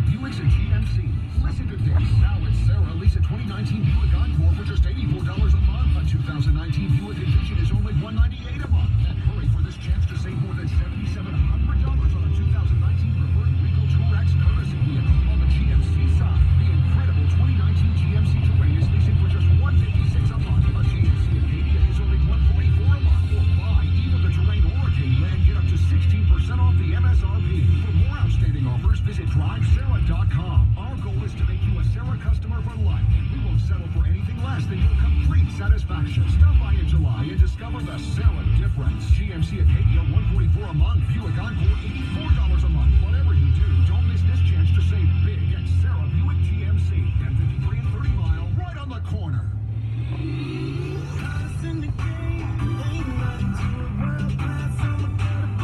Buicks and GMC. Listen to this. Now it's Sarah lease a 2019 Buick Encore for just $84 a month. A 2019 Buick Envision is only $198 a month. And hurry for this chance to save more than $7,700 on a 2019 preferred Regal Tourex courtesy vehicle. On the GMC side, the incredible 2019 GMC Terrain is leasing for just $156 a month. A GMC Acadia is only $144 a month. Or buy either the Terrain or Acadia and get up to 16% off the MSRP. For more outstanding offers, visit DriveSarah.com. Our goal is to make you a Sarah customer for life. We won't settle for anything less than your complete satisfaction. Stop by in July and discover the Sarah difference. GMC Acadia, $144 a month. Buick Encore, $84 a month. Whatever you do, don't miss this chance to save big at Sarah Buick GMC. And 53 and 30 Mile, right on the corner.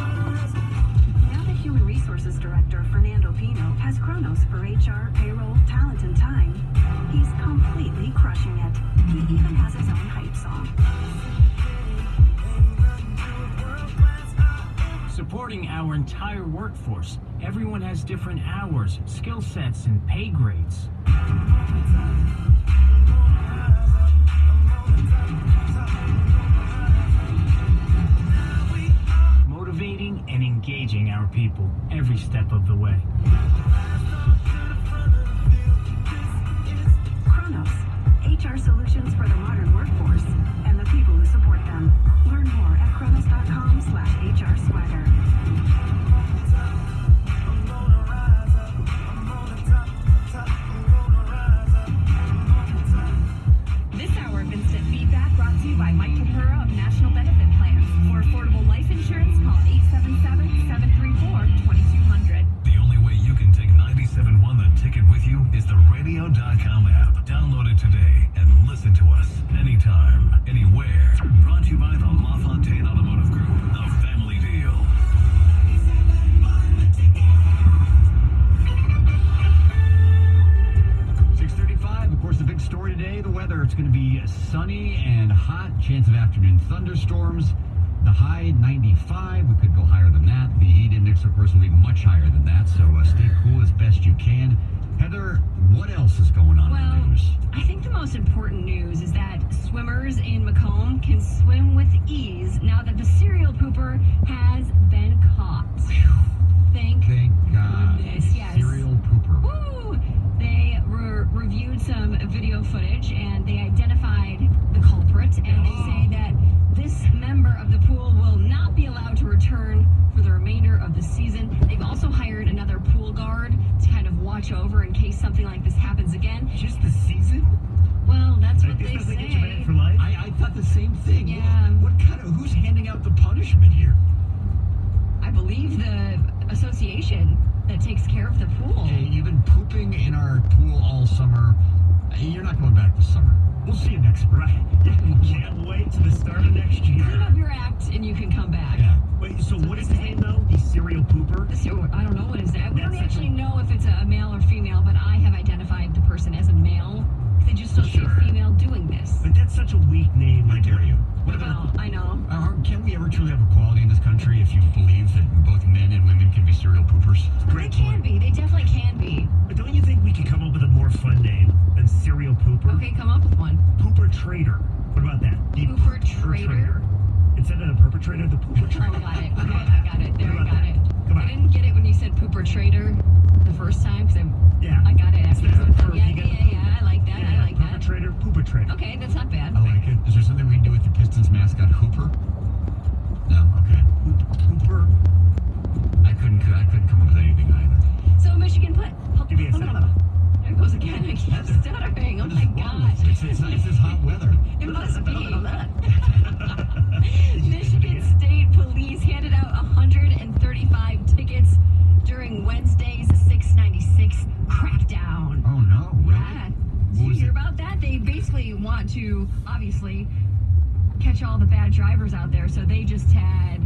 Now the Human Resources Director, Fernando Pino, has Kronos for HR, payroll, talent, and time. He's completely crushing it. He even has his own hype song. Supporting our entire workforce. Everyone has different hours, skill sets, and pay grades. Motivating and engaging our people every step of the way. Kronos, HR solutions for the modern workforce and the people who support them. Learn more at kronos.com/HRswagger. This hour of instant feedback brought to you by Mike Capura of National Benefit Plans. For affordable life insurance, call 877-734-2200. The only way you can take 97.1 The Ticket with you is the radio.com app. Download it today and listen to us anytime, anywhere. Brought to you by the LaFontaine Automotive Group, the family deal. 6:35. Of course, the big story today, the weather. It's going to be sunny and hot. Chance of afternoon thunderstorms. The high 95. We could go higher than that. The heat index, of course, will be much higher than that. So stay cool as best you can. Heather, what else is going on in the news? I think the most important news is that swimmers in Macomb can swim with ease now that the serial pooper has been caught. Thank God. goodness, yes. Serial pooper. Woo! They reviewed some video footage and they identified the culprit, and they say that this member of the pool will not be allowed to return for the remainder of the season. They've also hired another pool guard to kind of watch over in case something like this happens again. Just the season? Well, that's what they Doesn't say. get you banned for life? I thought the same thing. Yeah. Who's handing out the punishment here? I believe the association that takes care of the pool. Hey, you've been pooping in our pool all summer. You're not going back this summer. We'll see you next spring. Can't wait to the start of next year. Clean up your act and you can come back. Yeah. Wait, so what is his name though? The serial pooper? I don't know what is that. We don't That's actually know if it's a male or female, but I have identified the person as a male. They just don't see a female doing this. But that's such a weak name. How dare you? What Well, about? I know. Can we ever truly have equality in this country if you believe that both men and women can be serial poopers? Great They can point. be. They definitely can be. But don't you think we could come up with a more fun name than serial pooper? Okay, come up with one. Pooper trader. What about that? The Pooper trader? Instead of the perpetrator, the pooper Oh, trader. got it. Okay, I got it. There, I got it. Come I on. didn't get it when you said pooper trader the first time, because Yeah. I got it after. Instead of per- Yeah, you get the I like that. I like that. Perpetrator, pooper trader. Okay, that's not bad. I like it. Is there something we can do with the Pistons mascot Hooper? No. Okay. Pooper. I couldn't come up with anything either. So Michigan put. Give me a second. There it goes again. I keep Heather, stuttering. Oh what my is wrong with gosh. you? It's this hot weather. It must be. Michigan State Police handed out 135 tickets during Wednesday's 696 crackdown. Oh no. Really? Yeah. What Did you was hear it? about that? They basically want to, obviously, catch all the bad drivers out there. So they just had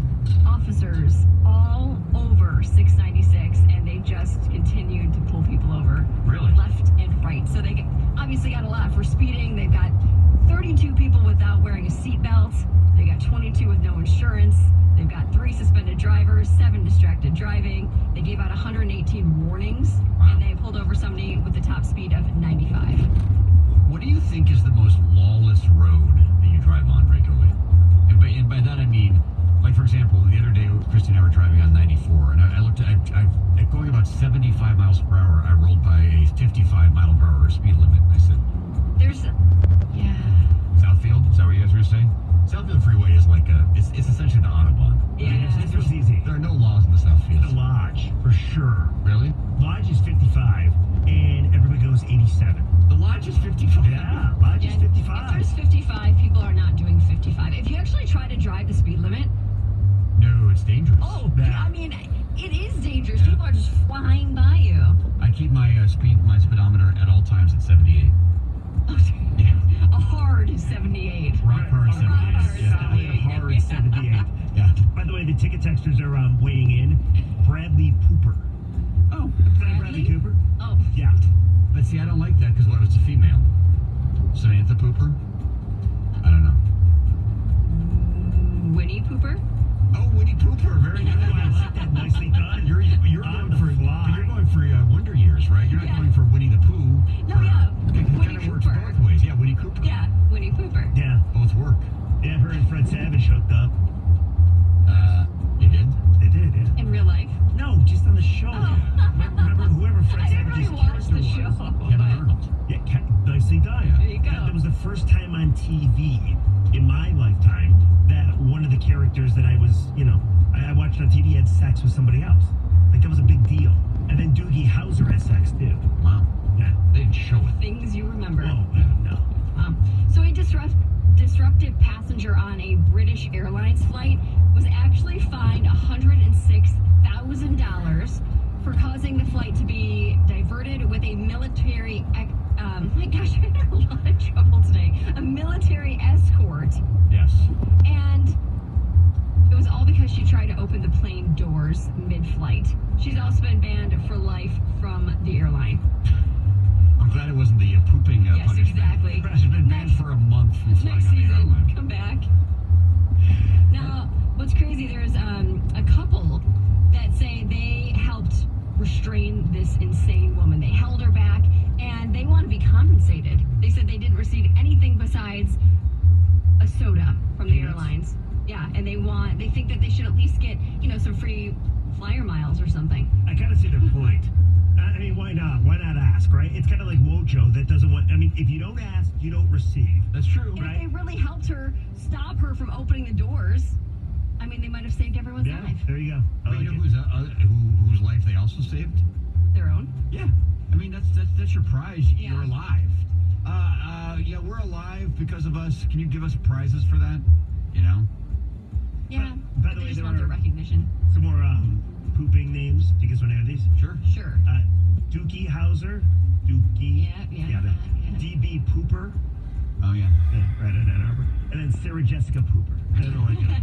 officers all over 696, and they just continued to pull people over. Really? Left and right. So they obviously got a lot for speeding. They've got 32 people without wearing a seatbelt. They got 22 with no insurance. They've got 3 suspended drivers, 7 distracted driving. They gave out 118 warnings, and they pulled top speed of 95. What do you think is the most lawless road that you drive on regularly? And by that I mean, like for example, the other day Christy and I were driving on 94, and I looked at going about 75 miles per hour. I rolled by a 55 mile per hour speed limit. I said, Yeah. Southfield? Is that what you guys were saying? Southfield Freeway is like it's essentially the Autobahn. Yeah. It's easy. There are no laws in the Southfield. The Lodge, for sure. Really? Lodge is 55, and everybody goes 87. The Lodge is 55. Yeah, Lodge is If 55. there's 55, people are not doing 55. If you actually try to drive the speed limit, No, it's dangerous. oh, Yeah. I mean, it is dangerous. People are just flying by you. I keep my speedometer at all times at 78. Yeah. A hard 78. Rock hard 78. Yeah. Hard 78. Yeah. By the way, the ticket texters are weighing in. Bradley Pooper. Oh, Bradley Cooper? Oh, Yeah. but see, I don't like that because what if it's a female? Samantha Pooper? I don't know. Winnie Pooper? Oh, Winnie Pooper, very Oh, I nice. like that. Nicely done. You're On going the for fly. you're going for Wonder Years, right? You're not Yeah. going for Winnie the Pooh. No, yeah. It Winnie kind of works Cooper. both ways. Yeah, Winnie Cooper. Yeah, Winnie Pooper. Yeah. Both work. Yeah, her and Fred Savage hooked up. You did? They did, yeah. In real life. No, just on the show. Oh. Remember whoever Fred I never Savage's really watched the character show. was. Kevin Arnold. Yeah, nicely done. Yeah. There you go. That was the first time on TV in my lifetime that one of the characters that I was, I watched on TV had sex with somebody else. Like, that was a big deal. And then Doogie Howser had sex, too. Wow. Yeah. They didn't show it. Things you remember. Oh, no. So a disruptive passenger on a British Airlines flight was actually fined $106,000 for causing the flight to be diverted with a military. My gosh, I'm in a lot of trouble today. A military escort, Yes. and it was all because she tried to open the plane doors mid-flight. She's also been banned for life from the airline. I'm glad it wasn't the pooping Yes, punishment. exactly. She's been banned for a month from flying Next on the season, airline. come back. Now, what's crazy, there's a couple that say they helped restrain this insane woman. They held her back, and they want to be compensated. They said they didn't receive anything besides a soda from the airlines. Yeah, and they think that they should at least get, some free flyer miles or something. I kind of see their point. I mean, why not? Why not ask, right? It's kind of like Wojo that doesn't want... I mean, if you don't ask, you don't receive. That's true. And if they really helped her stop her from opening the doors, I mean, they might have saved everyone's Yeah, life. there you go. I But like you know it. whose life they also saved? Their own. Yeah. I mean, that's your prize. Yeah. You're alive. Yeah, we're alive because of us. Can you give us prizes for that? Yeah, By but the they way, just there want their are- recognition. Some more pooping names. Do you guys want to hear these? Sure. Sure. Doogie Howser. Doogie. Yeah. DB Pooper. Oh, yeah. Yeah, right at Ann Arbor. And then Sarah Jessica Pooper. I don't know like that.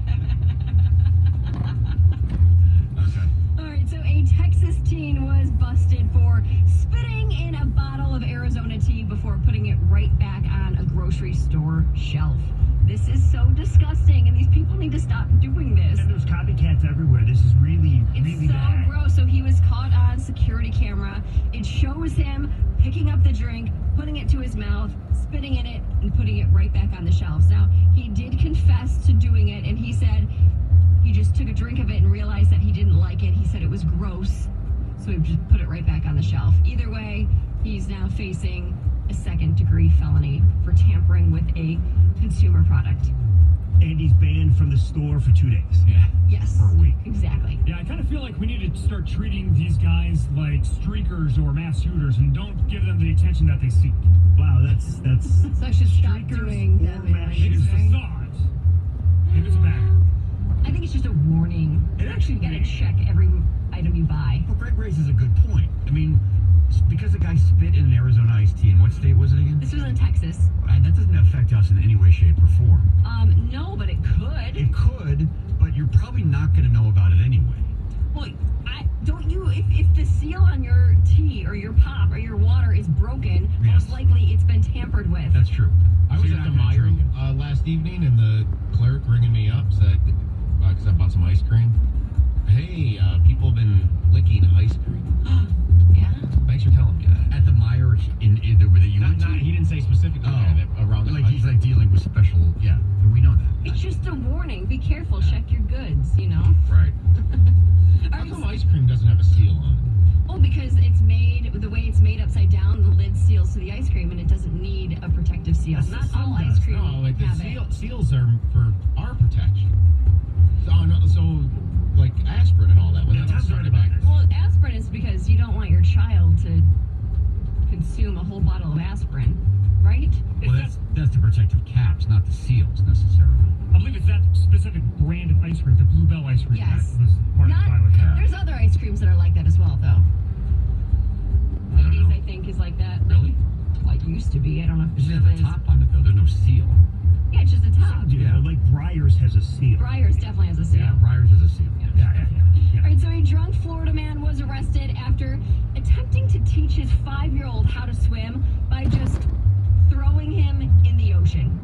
Okay. All right, so a Texas teen was busted for spitting in a bottle of Arizona tea before putting it right back on a grocery store shelf. This is so disgusting, and these people need to stop doing this. And there's copycats everywhere. This is really, really It's so bad. gross. So he was caught on security camera. It shows him picking up the drink, putting it to his mouth, spitting in it, and putting it right back on the shelves. Now, he did confess to doing it, and he said he just took a drink of it and realized that he didn't like it. He said it was gross, so he just put it right back on the shelf. Either way, he's now facing a second-degree felony for tampering with a consumer product. And he's banned from the store for 2 days. Yeah. Yes. For a week. Exactly. Yeah, I kind of feel like we need to start treating these guys like streakers or mass shooters and don't give them the attention that they seek. Wow, that's So I should stop Streakers doing or them. mass Maybe it's shooters. facades. Maybe it's bad. I think it's just a warning. It actually You gotta check every item you buy. Well, Greg raises a good point. I mean, because the guy spit in an Arizona iced tea, and what state was it again? This was in Texas. That doesn't affect us in any way, shape, or form. No, but it could. It could, but you're probably not going to know about it anyway. Well, don't you? If the seal on your tea or your pop or your water is broken, Yes. most likely it's been tampered with. That's true. I So was you're at the not gonna Meyer drink it. last evening, and the clerk ringing me up said, because I bought some ice cream, hey, people have been licking ice cream. Yeah. Thanks for telling me that. At the Meyer, be careful, check your goods, you know? Right. All How right, come ice cream doesn't have a seal on it? well, because it's made, the way it's made upside down, the lid seals to the ice cream and it doesn't need a protective seal. Yes, Not some all does. ice cream No, like the have it. seals are for our protection. So like aspirin and all that. When Yeah, that Tom's started right about back. this. Well, aspirin is because you don't want your child to consume a whole bottle of aspirin, right? Well, that's the protective caps, not the seals necessarily. I believe it's that specific brand of ice cream, the Bluebell ice cream. Yes. That was part of the pilot. Yeah. There's other ice creams that are like that as well, though. I don't Wheaties, know. I think, is like that. Really? Like used to be. I don't know if It's it just still at the is. top on it, though. There's no seal. Yeah, it's just a top. Some do. Yeah. Like Breyers has a seal. Breyers definitely has a seal. Yeah, Breyers is a seal. All right, so a drunk Florida man was arrested after attempting to teach his 5-year-old how to swim by just throwing him in the ocean.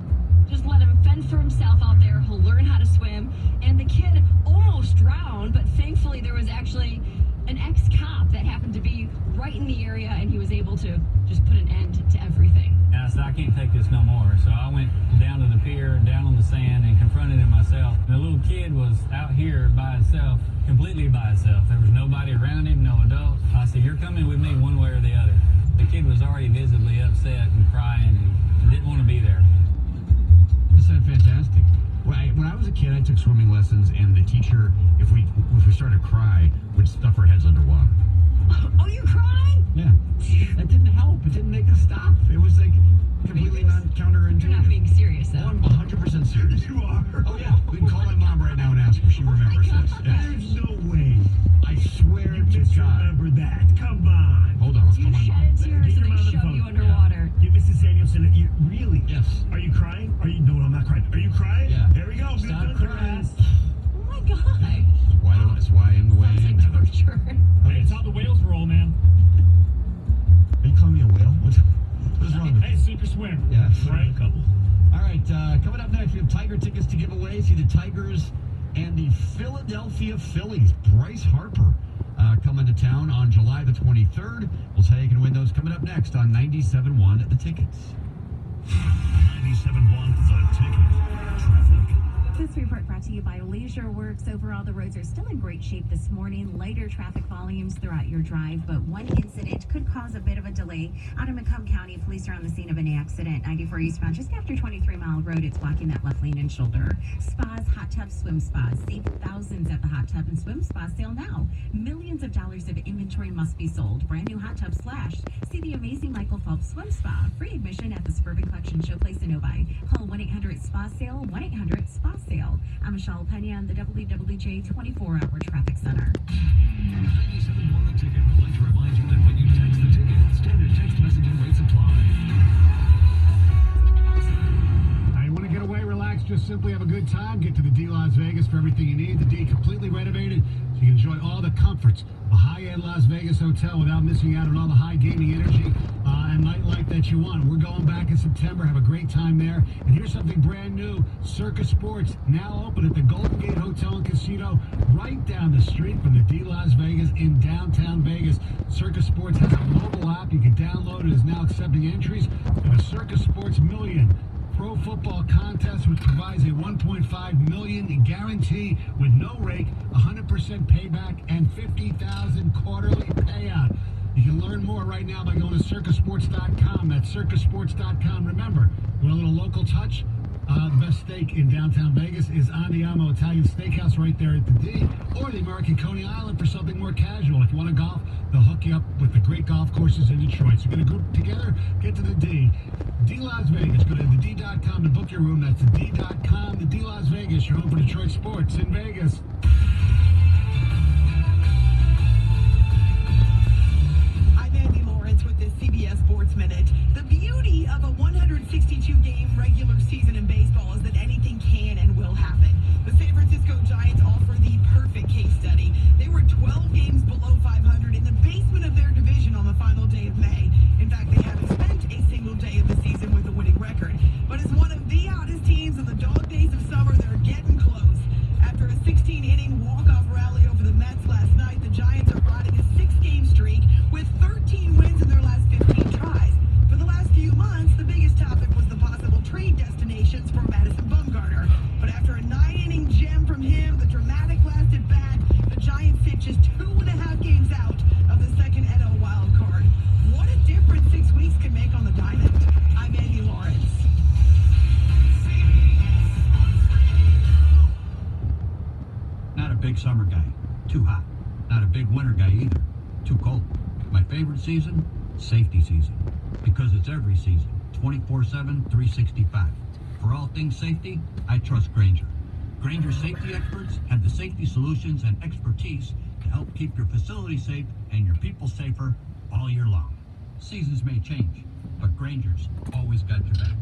Just let him fend for himself out there. He'll learn how to swim. And the kid almost drowned, but thankfully there was actually an ex-cop that happened to be right in the area, and he was able to just put an end to everything. And I said, I can't take this no more. So I went down to the pier, down on the sand, and confronted him myself. The little kid was out here by himself, completely by himself. There was nobody around him, no adults. I said, you're coming with me one way or the other. The kid was already visibly upset and crying and didn't want to be there. This is fantastic. When I was a kid, I took swimming lessons, and the teacher, if we started to cry, would stuff our heads underwater. Oh, you crying? Yeah. That didn't help. It didn't make us stop. It was like completely counterintuitive. You're not being serious, Oh, though. I'm 100% serious. You are. Oh, yeah. We can call my mom right now and ask her. She remembers this. Yeah. There's no way. I swear You to God. misremember that. Come on. Hold on. Let's You call my shed mom. a tear Get so your mom on they the shove phone. you underwater. You, Mrs. Samuelson, you really? Yes. Are you crying? Are you? No, I'm not crying. Are you crying? Yeah. There we go. Stop Good done, crying. Chris. Oh my god. That's why I am the way I Sounds am. like Heather. torture. Hey, it's how the whales roll, man. Are you calling me a whale? What is wrong with Hey, you? sink or swim. Yeah. Right, a couple. All right, coming up next, we have Tiger tickets to give away. See the Tigers and the Philadelphia Phillies. Bryce Harper coming to town on July the 23rd. We'll tell you can win those coming up next on 97.1 The Tickets. 97.1 The Ticket. Traffic. This report brought to you by Leisure Works. Overall, the roads are still in great shape this morning. Lighter traffic volumes throughout your drive, but one incident could cause a bit of a delay. Out of Macomb County, police are on the scene of an accident. 94 eastbound, just after 23 Mile Road. It's blocking that left lane and shoulder. Spas, hot tub, swim spas. Save thousands at the hot tub and swim spa sale now. Millions of dollars of inventory must be sold. Brand new hot tub slashed. See the amazing Michael Phelps Swim Spa. Free admission at the Suburban Collection Showplace in Novi. Call 1-800-SPA-SALE, 1-800-SPA-SALE. I'm Michelle Pena on the WWJ 24-hour traffic center. 97.1 The Ticket would like to remind you that when you text the ticket, standard text messaging rates apply. You want to get away, relax, just simply have a good time? Get to the D Las Vegas for everything you need. The D completely renovated, so you can enjoy all the comforts of a high-end Las Vegas hotel without missing out on all the high gaming energy and nightlife that you want. We're going back in September. Have a great time there. And here's something brand new. Circus Sports now open at the Golden Gate Hotel and Casino right down the street from the D Las Vegas in downtown Vegas. Circus Sports has a mobile app. You can download it. It is now accepting entries for the Circus Sports Million Pro Football Contest, which provides a $1.5 million guarantee with no rake, 100% payback, and $50,000 quarterly payout. You can learn more right now by going to circusports.com. That's circusports.com. Remember, you want a little local touch? The best steak in downtown Vegas is Andiamo Italian Steakhouse right there at the D, or the American Coney Island for something more casual. If you want to golf, they'll hook you up with the great golf courses in Detroit. So you're going to group together, get to the D. D Las Vegas. Go to the D.com to book your room. That's the D.com. The D Las Vegas, your home for Detroit sports in Vegas. I'm Andy Lawrence with the CBS Sports Minute. The beauty of a 162-game regular season in baseball is that anything can and will happen. The San Francisco Giants offer the perfect case study. They were 12 games below 500 in the basement of their division on the final day of May. In fact, they haven't spent a single day of the season with a winning record. But as one of the hottest teams in the dog days of summer, they're getting close. After a 16-inning summer guy. Too hot. Not a big winter guy either. Too cold. My favorite season? Safety season. Because it's every season. 24/7, 365. For all things safety, I trust Grainger. Grainger safety experts have the safety solutions and expertise to help keep your facility safe and your people safer all year long. Seasons may change, but Grainger's always got your back.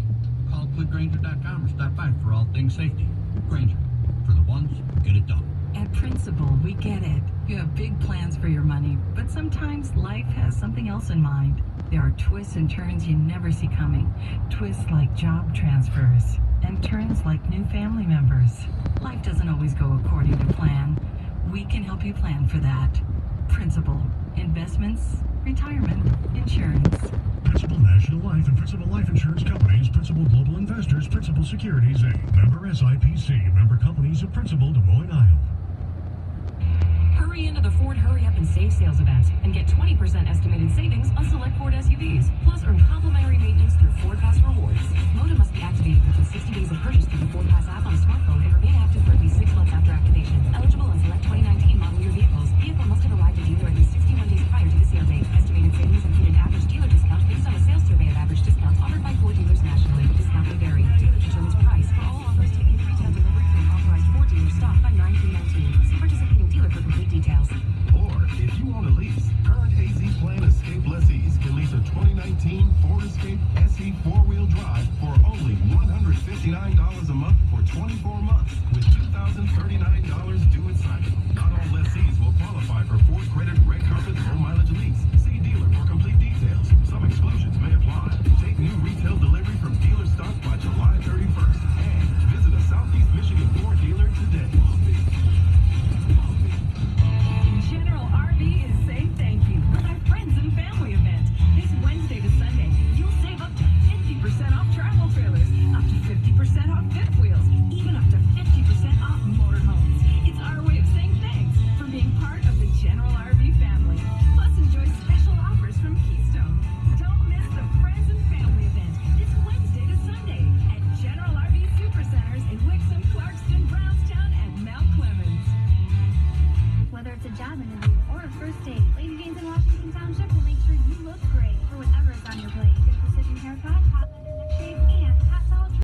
Call clickgrainger.com or stop by for all things safety. Grainger, for the ones who get it done. At Principal, we get it. You have big plans for your money, but sometimes life has something else in mind. There are twists and turns you never see coming. Twists like job transfers, and turns like new family members. Life doesn't always go according to plan. We can help you plan for that. Principal, investments, retirement, insurance. Principal National Life and Principal Life Insurance Companies, Principal Global Investors, Principal Securities, Inc. Member SIPC, member companies of Principal Des Moines, Iowa. Hurry into the Ford Hurry Up and Save sales event and get 20% estimated savings on select Ford SUVs. Plus, earn complimentary maintenance through Ford Pass Rewards. Modem must be activated within 60 days of purchase through the Ford Pass app on a smartphone and remain active for at least 6 months after activation. Eligible on select 2019 model year vehicles. Vehicle must have arrived at dealer at least 61 days prior to the sale date. Estimated savings include an average dealer discount based on a sales survey of average discounts offered by Ford dealers nationally. Discount may vary. Dealer determines price. For all offers, taking retail delivery from authorized Ford dealer stock by 9/3/19. See participating dealer for complete details. Or, if you own a lease, current AZ Plan Escape lessees can lease a 2019 Ford Escape SE 4-wheel drive for only $159 a month for 24 months, with $2,039 due at signing. Not all lessees will qualify for Ford Credit Red Carpet Low Mileage Lease. See dealer for complete details. Some exclusions may apply. Take new retail delivery from dealer stock by July 31st. And visit a Southeast Michigan Ford dealer today. General RV is saying thank you for their friends and family event. This Wednesday to Sunday, you'll save up to 50% off travel trailers, up to 50% off fifth wheels, even up to 50% off motorhomes. It's our way of saying thanks for being part of the General RV family. Plus, enjoy special offers from Keystone. Don't miss the friends and family event this Wednesday to Sunday at General RV Supercenters in Wixom, Clarkston, Brownstown, and Mount Clemens. Whether it's a job interview